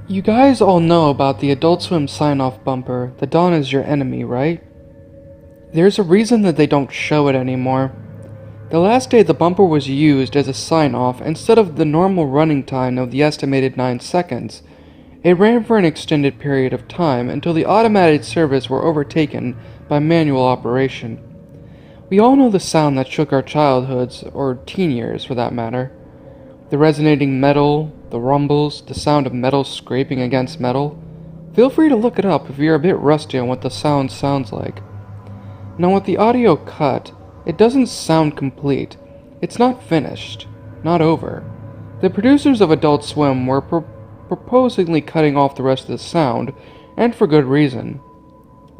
You guys all know about the Adult Swim sign-off bumper, "The dawn is your enemy," right? There's a reason that they don't show it anymore. The last day the bumper was used as a sign-off, instead of the normal running time of the estimated 9 seconds, it ran for an extended period of time until the automated service were overtaken by manual operation. We all know the sound that shook our childhoods, or teen years for that matter. The resonating metal, the rumbles, the sound of metal scraping against metal. Feel free to look it up if you're a bit rusty on what the sound sounds like. Now with the audio cut, it doesn't sound complete. It's not finished, not over. The producers of Adult Swim were purposely cutting off the rest of the sound, and for good reason.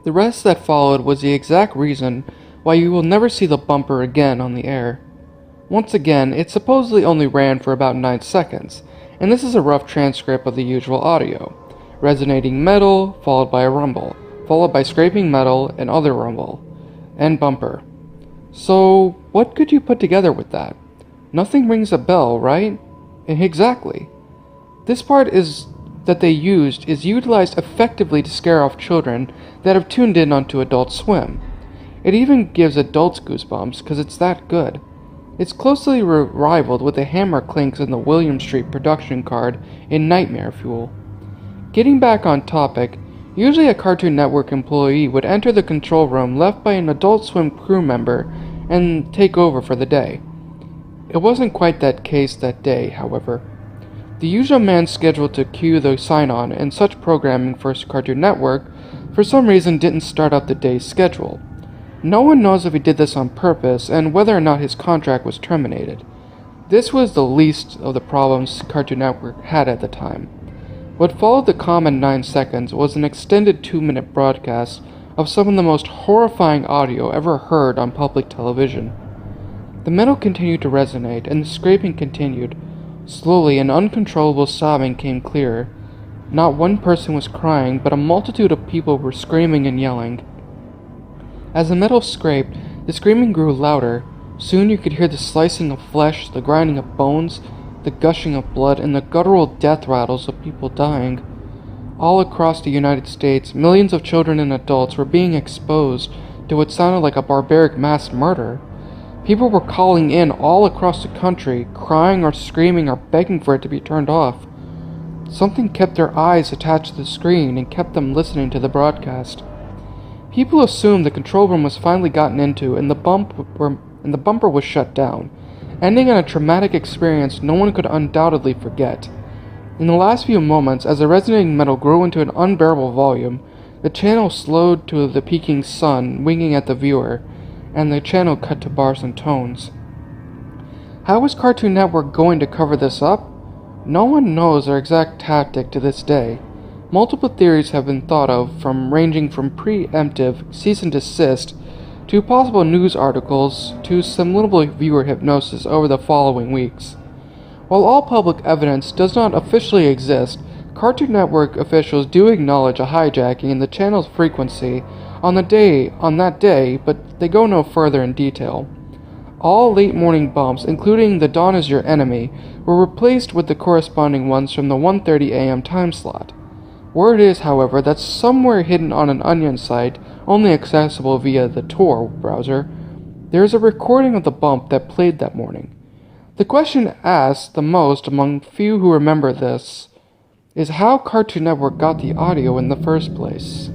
The rest that followed was the exact reason why you will never see the bumper again on the air. Once again, it supposedly only ran for about 9 seconds, and this is a rough transcript of the usual audio. Resonating metal, followed by a rumble, followed by scraping metal and other rumble, and bumper. So, what could you put together with that? Nothing rings a bell, right? Exactly. This part that they used is utilized effectively to scare off children that have tuned in onto Adult Swim. It even gives adults goosebumps because it's that good. It's closely rivaled with the hammer clinks in the William Street production card in Nightmare Fuel. Getting back on topic, usually a Cartoon Network employee would enter the control room left by an Adult Swim crew member and take over for the day. It wasn't quite that case that day, however. The usual man scheduled to cue the sign-on and such programming for Cartoon Network for some reason didn't start up the day's schedule. No one knows if he did this on purpose and whether or not his contract was terminated. This was the least of the problems Cartoon Network had at the time. What followed the common 9 seconds was an extended 2-minute broadcast of some of the most horrifying audio ever heard on public television. The metal continued to resonate and the scraping continued. Slowly, an uncontrollable sobbing came clearer. Not one person was crying, but a multitude of people were screaming and yelling. As the metal scraped, the screaming grew louder. Soon you could hear the slicing of flesh, the grinding of bones, the gushing of blood, and the guttural death rattles of people dying. All across the United States, millions of children and adults were being exposed to what sounded like a barbaric mass murder. People were calling in all across the country, crying or screaming or begging for it to be turned off. Something kept their eyes attached to the screen and kept them listening to the broadcast. People assumed the control room was finally gotten into and the bumper was shut down, ending in a traumatic experience no one could undoubtedly forget. In the last few moments, as the resonating metal grew into an unbearable volume, the channel slowed to the peaking sun winking at the viewer, and the channel cut to bars and tones. How was Cartoon Network going to cover this up? No one knows their exact tactic to this day. Multiple theories have been thought of, ranging from preemptive cease and desist to possible news articles to subliminal viewer hypnosis over the following weeks. While all public evidence does not officially exist, Cartoon Network officials do acknowledge a hijacking in the channel's frequency on that day, but they go no further in detail. All late morning bumps, including "The Dawn is Your Enemy," were replaced with the corresponding ones from the 1:30 a.m. time slot. Word is, however, that somewhere hidden on an Onion site, only accessible via the Tor browser, there is a recording of the bump that played that morning. The question asked the most among few who remember this is how Cartoon Network got the audio in the first place.